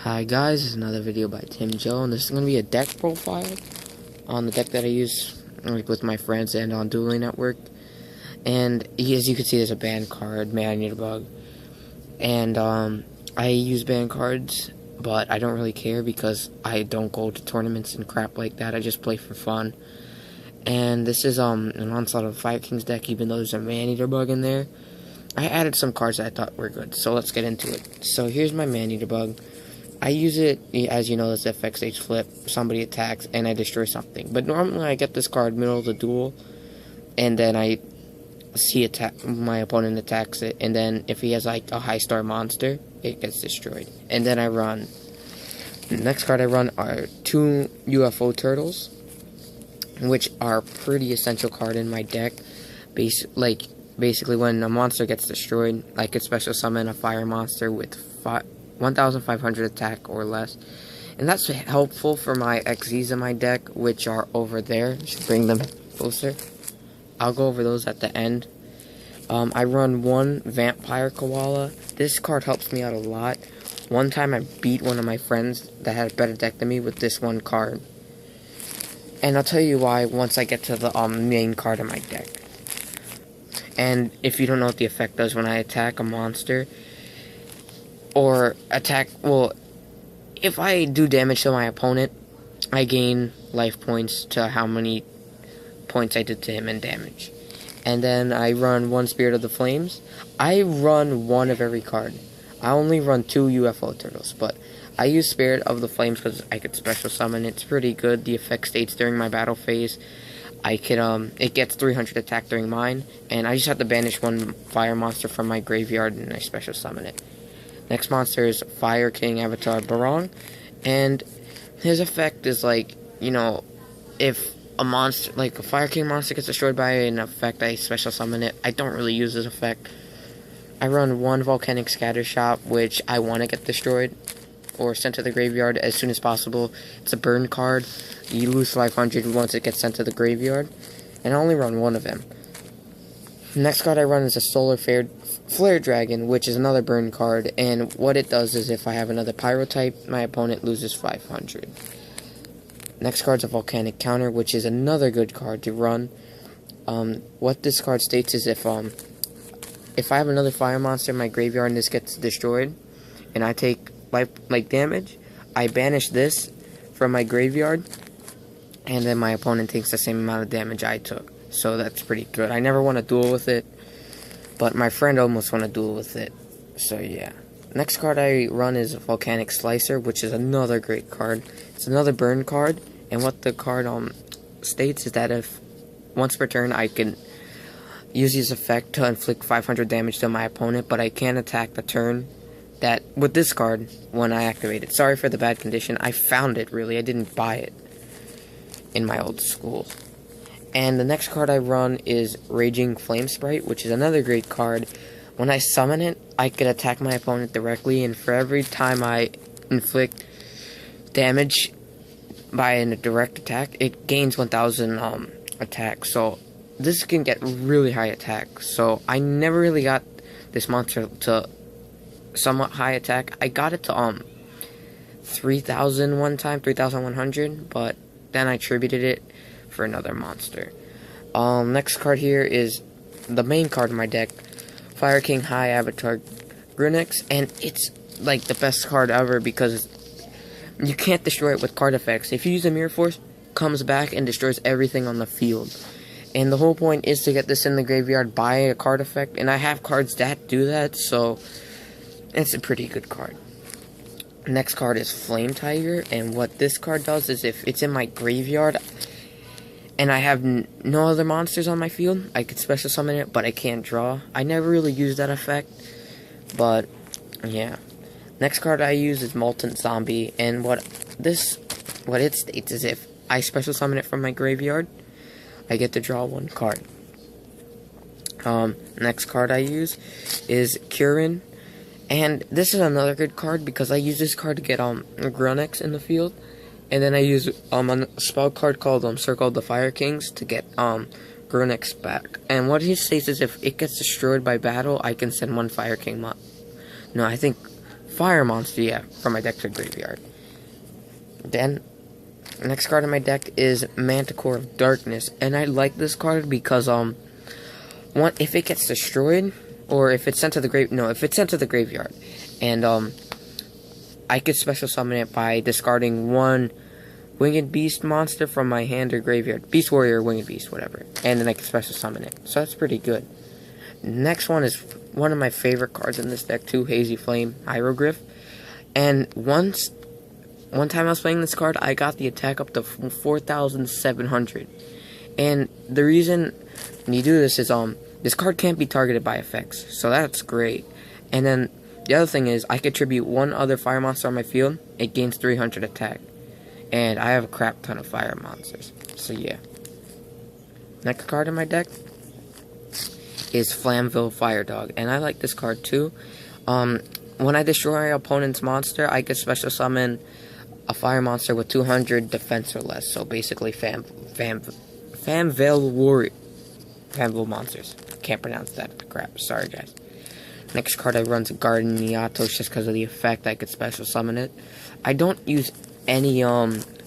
Hi guys, this is another video by Tim Joe, and this is going to be a deck profile on the deck that I use with my friends and on Dueling Network. And as you can see, there's a banned card, Man-Eater Bug. And I use banned cards, but I don't really care because I don't go to tournaments and crap like that. I just play for fun. And this is an Onslaught of Fire Kings deck, even though there's a Man-Eater Bug in there. I added some cards that I thought were good, so let's get into it. So here's my Man-Eater Bug. I use it, as you know, as FX stage flip, somebody attacks, and I destroy something. But normally I get this card middle of the duel, and then I see my opponent attacks it, and then if he has like a high star monster, it gets destroyed. And then I run. The next card I run are 2 UFO turtles, which are a pretty essential card in my deck. Basically when a monster gets destroyed, I could special summon a fire monster with 1,500 attack or less, and that's helpful for my XZs in my deck, which are over there. Should bring them closer. I'll go over those at the end. I run 1 Vampire Koala. This card helps me out a lot. One time I beat one of my friends that had a better deck than me with this one card, and I'll tell you why once I get to the main card in my deck. And if you don't know what the effect does when I attack a monster, or if I do damage to my opponent, I gain life points to how many points I did to him in damage. And then I run 1 Spirit of the Flames. I run 1 of every card. I only run 2 UFO turtles, but I use Spirit of the Flames because I could special summon. It's pretty good. The effect states during my battle phase. It gets 300 attack during mine, and I just have to banish 1 fire monster from my graveyard, and I special summon it. Next monster is Fire King Avatar Barong, and his effect is if a monster, like a Fire King monster, gets destroyed by an effect, I special summon it. I don't really use this effect. I run 1 Volcanic Scattershot, which I want to get destroyed or sent to the graveyard as soon as possible. It's a burn card. You lose 500 once it gets sent to the graveyard, and I only run 1 of them. Next card I run is a Solar Flare Dragon, which is another burn card, and what it does is if I have another Pyro type, my opponent loses 500. Next card's a Volcanic Counter, which is another good card to run. What this card states is if I have another fire monster in my graveyard and this gets destroyed, and I take damage, I banish this from my graveyard, and then my opponent takes the same amount of damage I took. So that's pretty good. I never won a duel with it, but my friend almost won a duel with it. So yeah. Next card I run is Volcanic Slicer, which is another great card. It's another burn card, and what the card states is that if once per turn I can use this effect to inflict 500 damage to my opponent, but I can't attack the turn that with this card when I activate it. Sorry for the bad condition. I found it, really. I didn't buy it in my old school. And the next card I run is Raging Flame Sprite, which is another great card. When I summon it, I can attack my opponent directly, and for every time I inflict damage by a direct attack, it gains 1,000 attack. So this can get really high attack. So I never really got this monster to somewhat high attack. I got it to 3,000 one time, 3,100, but then I tributed it for another monster. Next card here is the main card in my deck, Fire King High Avatar Grunix, and it's like the best card ever because you can't destroy it with card effects. If you use a Mirror Force, it comes back and destroys everything on the field. And the whole point is to get this in the graveyard by a card effect, and I have cards that do that, so it's a pretty good card. Next card is Flame Tiger, and what this card does is if it's in my graveyard and I have no other monsters on my field, I could special summon it, but I can't draw. I never really use that effect, but yeah. Next card I use is Molten Zombie, and what it states is if I special summon it from my graveyard, I get to draw 1 card. Next card I use is Kurin, and this is another good card because I use this card to get Grunix in the field. And then I use a spell card called Circle of the Fire Kings to get Grunix back. And what he states is if it gets destroyed by battle, I can send 1 Fire King Fire Monster, yeah, from my deck to graveyard. Then, next card in my deck is Manticore of Darkness, and I like this card because, if it gets destroyed, or if it's sent to the if it's sent to the graveyard, and, I could special summon it by discarding one Winged Beast monster from my hand or graveyard. Beast Warrior, Winged Beast, whatever. And then I can special summon it. So that's pretty good. Next one is one of my favorite cards in this deck too, Hazy Flame, Hieroglyph. And one time I was playing this card, I got the attack up to 4,700. And the reason you do this is, this card can't be targeted by effects. So that's great. And then, the other thing is, I could tribute one other fire monster on my field, it gains 300 attack. And I have a crap ton of fire monsters. So yeah. Next card in my deck is Flamville Fire Dog. And I like this card too. When I destroy my opponent's monster, I could special summon a fire monster with 200 defense or less. So basically Flamville Warrior. Flamville monsters. Can't pronounce that crap. Sorry guys. Next card I run to Guardian Yatos just because of the effect. I could special summon it. I don't use any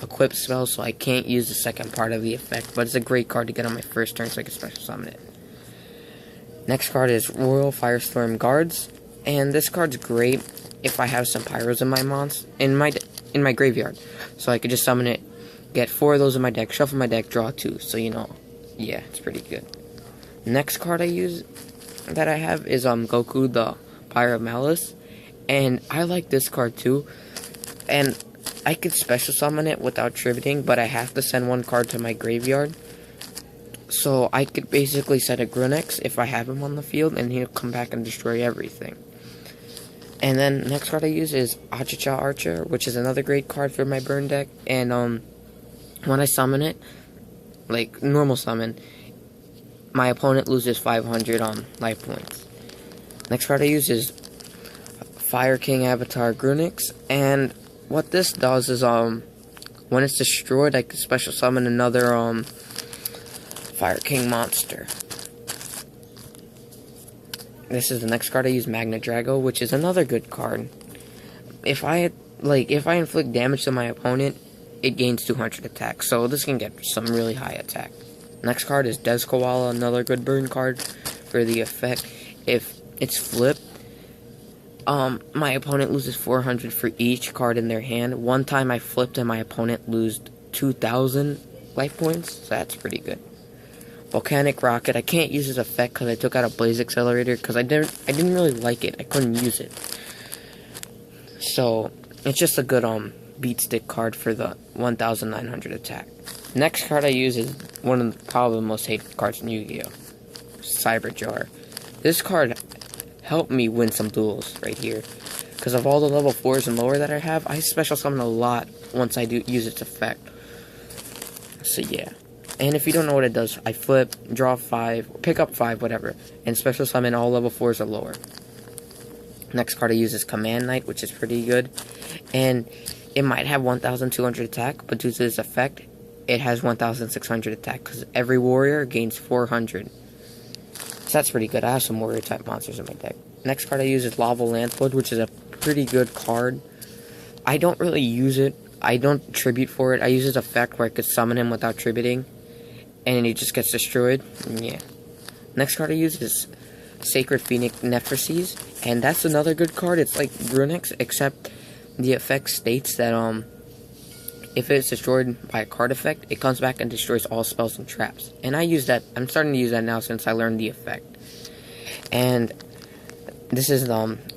equipped spells, so I can't use the second part of the effect, but it's a great card to get on my first turn so I can special summon it. Next card is Royal Firestorm Guards, and this card's great if I have some pyros in my graveyard. So I could just summon it, get 4 of those in my deck, shuffle my deck, draw 2. So yeah, it's pretty good. Next card that I have is Goku the Pyre of Malice, and I like this card too. And I could special summon it without tributing, but I have to send one card to my graveyard. So I could basically set a Grunex if I have him on the field, and he'll come back and destroy everything. And then next card I use is Achicha Archer, which is another great card for my burn deck. And when I summon it, like normal summon, my opponent loses 500 life points. Next card I use is Fire King Avatar Grunix, and what this does is when it's destroyed, I can special summon another Fire King monster. This is the next card I use, Magna Drago, which is another good card. If I inflict damage to my opponent, it gains 200 attack, so this can get some really high attack. Next card is Des Koala, another good burn card for the effect. If it's flipped, my opponent loses 400 for each card in their hand. One time I flipped and my opponent lost 2,000 life points, so that's pretty good. Volcanic Rocket, I can't use this effect because I took out a Blaze Accelerator because I didn't really like it. I couldn't use it. So, it's just a good beat stick card for the 1,900 attack. Next card I use is one of probably the most hated cards in Yu-Gi-Oh! Cyberjar. This card helped me win some duels right here. Because of all the level 4s and lower that I have, I special summon a lot once I do use its effect. So yeah. And if you don't know what it does, I flip, draw 5, pick up 5, whatever, and special summon all level 4s or lower. Next card I use is Command Knight, which is pretty good. And it might have 1,200 attack, but due to this effect, it has 1,600 attack, because every warrior gains 400. So that's pretty good. I have some warrior type monsters in my deck. Next card I use is Lava Lancewood, which is a pretty good card. I don't really use it. I don't tribute for it. I use its effect where I could summon him without tributing, and he just gets destroyed. Yeah. Next card I use is Sacred Phoenix Nephrises, and that's another good card. It's like Grunix, except the effect states that if it's destroyed by a card effect, it comes back and destroys all spells and traps. And I use that. I'm starting to use that now since I learned the effect. And this is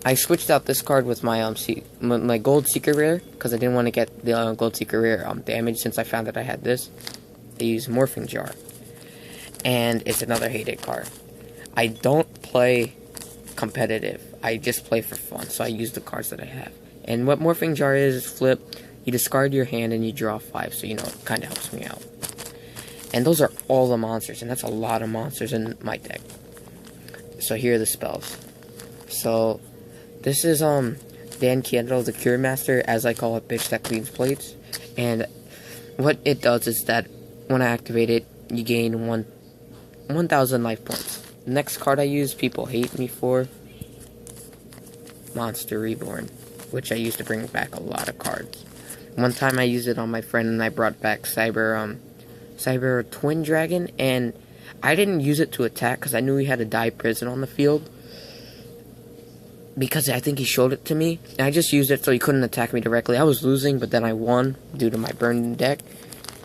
I switched out this card with my my Gold Secret Rare because I didn't want to get the Gold Secret Rare damage since I found that I had this. I use Morphing Jar, and it's another hated card. I don't play competitive. I just play for fun, so I use the cards that I have. And what Morphing Jar is flip. You discard your hand and you draw 5, so it kind of helps me out. And those are all the monsters, and that's a lot of monsters in my deck. So here are the spells. So this is Dan Kiendo, the Cure Master, as I call it, bitch that cleans plates. And what it does is that when I activate it, you gain 1,000 life points. Next card I use, people hate me for, Monster Reborn. which I used to bring back a lot of cards. One time I used it on my friend and I brought back Cyber Twin Dragon, and I didn't use it to attack because I knew he had a die prison on the field. Because I think he showed it to me, and I just used it so he couldn't attack me directly. I was losing, but then I won due to my burned deck.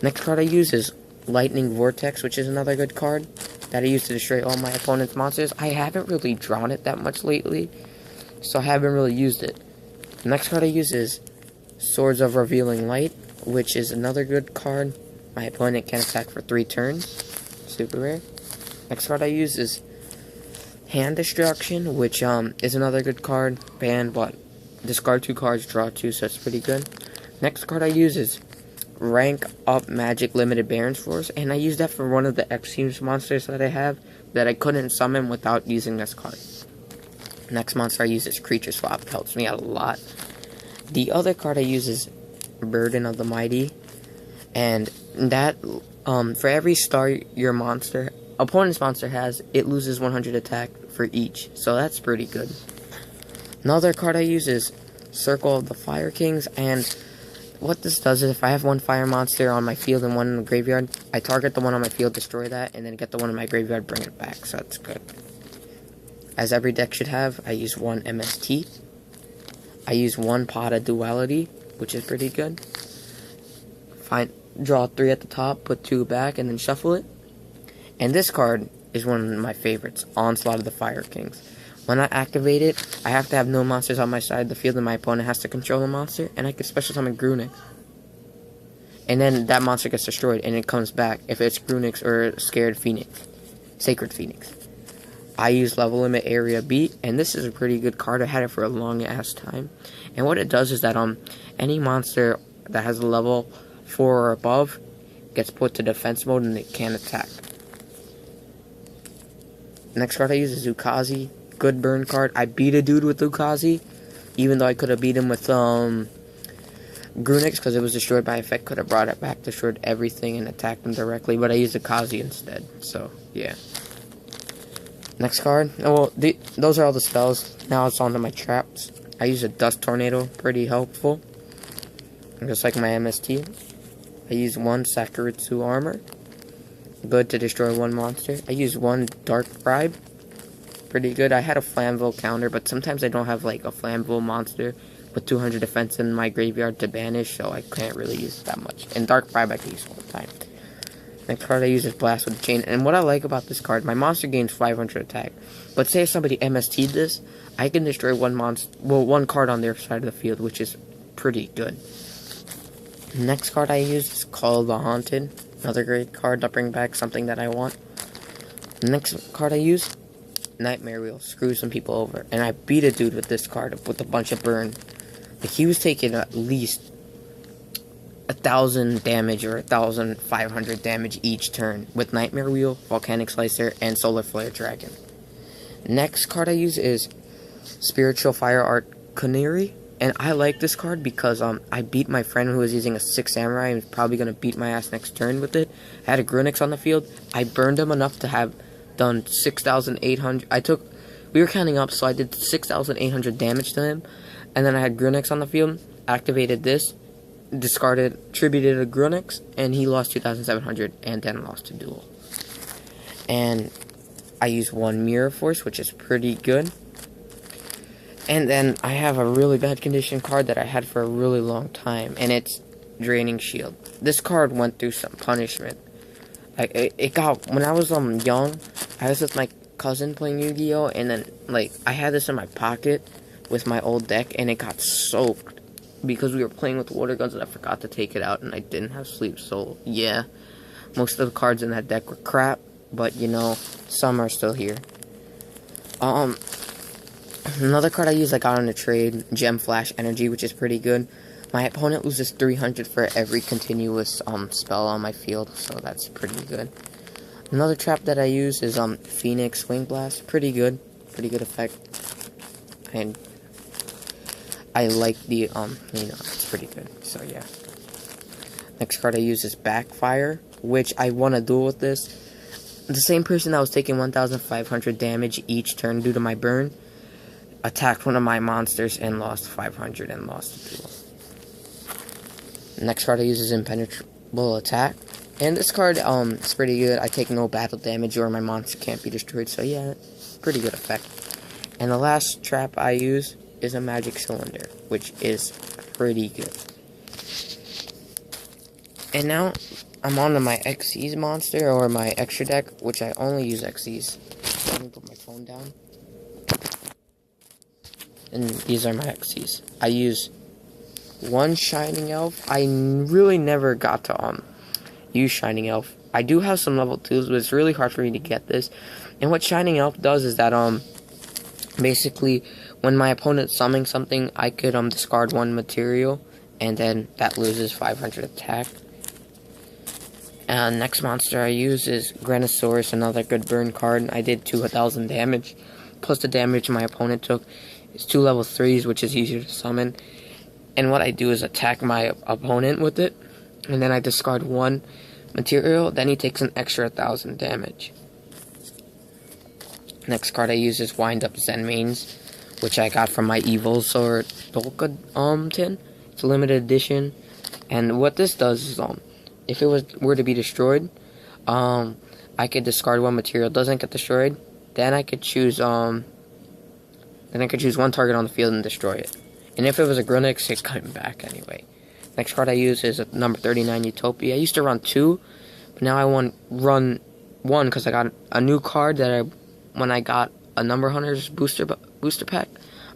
Next card I use is Lightning Vortex, which is another good card that I use to destroy all my opponent's monsters. I haven't really drawn it that much lately, so I haven't really used it. The next card I use is Swords of Revealing Light, which is another good card. My opponent can attack for 3 turns. Super rare. Next card I use is Hand Destruction, which is another good card. Ban, but discard 2 cards, draw 2, so it's pretty good. Next card I use is Rank Up Magic Limited Baron's Force, and I use that for one of the X-Teams monsters that I have that I couldn't summon without using this card. Next monster I use is Creature Swap. It helps me out a lot. The other card I use is Burden of the Mighty, and that for every star your opponent's monster has, it loses 100 attack for each, so that's pretty good. Another card I use is Circle of the Fire Kings, and what this does is if I have one fire monster on my field and one in the graveyard, I target the one on my field, destroy that, and then get the one in my graveyard, bring it back, so that's good. As every deck should have, I use 1 MST. I use 1 Pot of Duality, which is pretty good. Draw 3 at the top, put 2 back, and then shuffle it. And this card is one of my favorites, Onslaught of the Fire Kings. When I activate it, I have to have no monsters on my side of the field, and my opponent has to control the monster, and I can special summon Grunix. And then that monster gets destroyed, and it comes back if it's Grunix or Sacred Phoenix. I use Level Limit Area Beat, and this is a pretty good card. I had it for a long ass time. And what it does is that any monster that has a level 4 or above gets put to defense mode and it can't attack. Next card I use is Ukazi. Good burn card. I beat a dude with Ukazi, even though I could have beat him with Grunix because it was destroyed by effect. Could have brought it back, destroyed everything, and attacked him directly, but I used Ukazi instead. So yeah. Next card. Oh, well, those are all the spells. Now it's on to my traps. I use a Dust Tornado, pretty helpful. Just like my MST. I use 1 Sakuretsu Armor. Good to destroy 1 monster. I use 1 Dark Bribe. Pretty good. I had a Flamville counter, but sometimes I don't have like a Flamville monster with 200 defense in my graveyard to banish, so I can't really use it that much. And Dark Bribe I can use all the time. Next card I use is Blast with the Chain. And what I like about this card, my monster gains 500 attack. But say if somebody MST'd this, I can destroy 1 card on their side of the field, which is pretty good. Next card I use is Call of the Haunted. Another great card to bring back something that I want. Next card I use, Nightmare Wheel. Screw some people over. And I beat a dude with this card with a bunch of burn. Like, he was taking at least 1,000 damage or 1,500 damage each turn with Nightmare Wheel, Volcanic Slicer, and Solar Flare Dragon. Next card I use is Spiritual Fire Art Kuniri. And I like this card because I beat my friend who was using a 6 Samurai and was probably going to beat my ass next turn with it. I had a Grunix on the field. I burned him enough to have done 6,800. We were counting up, so I did 6,800 damage to him. And then I had Grunix on the field, activated this, tributed a Grunix, and he lost 2,700 and then lost to duel. And I use 1 Mirror Force, which is pretty good. And then I have a really bad condition card that I had for a really long time, and it's Draining Shield. This card went through some punishment. When I was young, I was with my cousin playing Yu-Gi-Oh, and then I had this in my pocket with my old deck, and it got soaked because we were playing with water guns, and I forgot to take it out, and I didn't have sleep. So yeah, most of the cards in that deck were crap, but some are still here. Another card I use I got on a trade, Gem Flash Energy, which is pretty good. My opponent loses 300 for every continuous spell on my field, so that's pretty good. Another trap that I use is Phoenix Wing Blast, pretty good effect. And I like the it's pretty good. So yeah. Next card I use is Backfire, which I won a duel with this. The same person that was taking 1,500 damage each turn due to my burn attacked one of my monsters and lost 500 and lost the duel. Next card I use is Impenetrable Attack. And this card is pretty good. I take no battle damage or my monster can't be destroyed. So yeah, pretty good effect. And the last trap I use is a Magic Cylinder, which is pretty good. And now I'm on to my Xyz monster or my extra deck, which I only use Xyz. Let me put my phone down. And these are my Xyz. I use one Shining Elf. I really never got to use Shining Elf. I do have some level 2s, but it's really hard for me to get this. And what Shining Elf does is that basically when my opponent summoning something, I could discard one material, and then that loses 500 attack. Next monster I use is Granosaurus, another good burn card. I did 2,000 damage, plus the damage my opponent took. It's 2 level 3s, which is easier to summon. And what I do is attack my opponent with it, and then I discard one material, then he takes an extra 1,000 damage. Next card I use is Wind Up Zenmaines, which I got from my Evilsaur Dolka tin. It's a limited edition, and what this does is if it were to be destroyed, I could discard one material, doesn't get destroyed, then I could choose one target on the field and destroy it. And if it was a Grunix, it came back anyway. Next card I use is number 39 Utopia. I used to run 2, but now I run 1 because I got a new card that when I got a Number Hunters booster pack,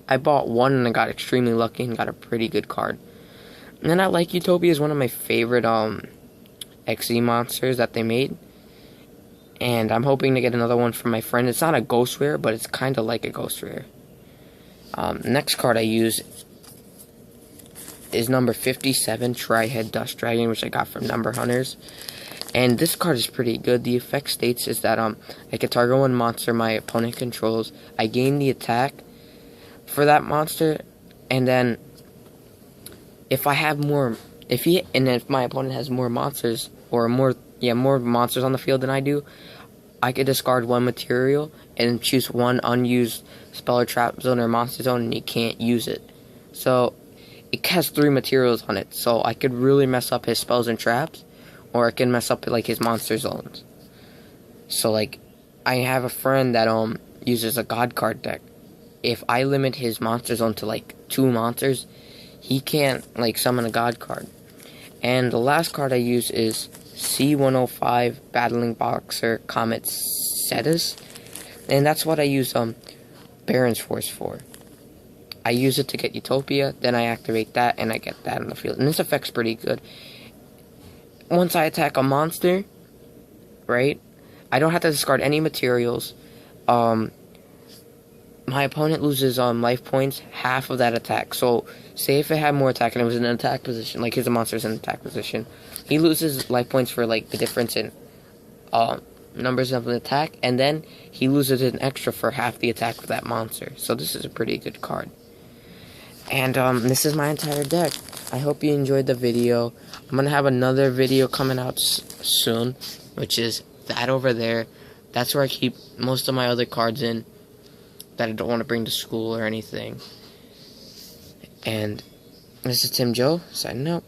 I bought 1 and I got extremely lucky and got a pretty good card. And then I like Utopia, is one of my favorite XE monsters that they made. And I'm hoping to get another one from my friend. It's not a ghost rare, but it's kind of like a ghost rare. Next card I use is number 57, Tri-Head Dust Dragon, which I got from Number Hunters. And this card is pretty good. The effect states is that I can target one monster my opponent controls. I gain the attack for that monster, and then if my opponent has more monsters or more monsters on the field than I do, I could discard one material and choose one unused spell or trap zone or monster zone, and he can't use it. So it has 3 materials on it, so I could really mess up his spells and traps, or I can mess up like his monster zones. So like, I have a friend that uses a God card deck. If I limit his monster zone to like 2 monsters, he can't like summon a God card. And the last card I use is C105 Battling Boxer Comet Cetus, and that's what I use Baron's Force for. I use it to get Utopia, then I activate that, and I get that on the field. And this effect's pretty good. Once I attack a monster, right, I don't have to discard any materials. My opponent loses life points, half of that attack. So, say if it had more attack and it was in an attack position, like his monster's in an attack position, he loses life points for like the difference in numbers of an attack, and then he loses an extra for half the attack of that monster. So this is a pretty good card. And this is my entire deck. I hope you enjoyed the video. I'm going to have another video coming out soon, which is that over there. That's where I keep most of my other cards in that I don't want to bring to school or anything. And this is Tim Joe, signing out.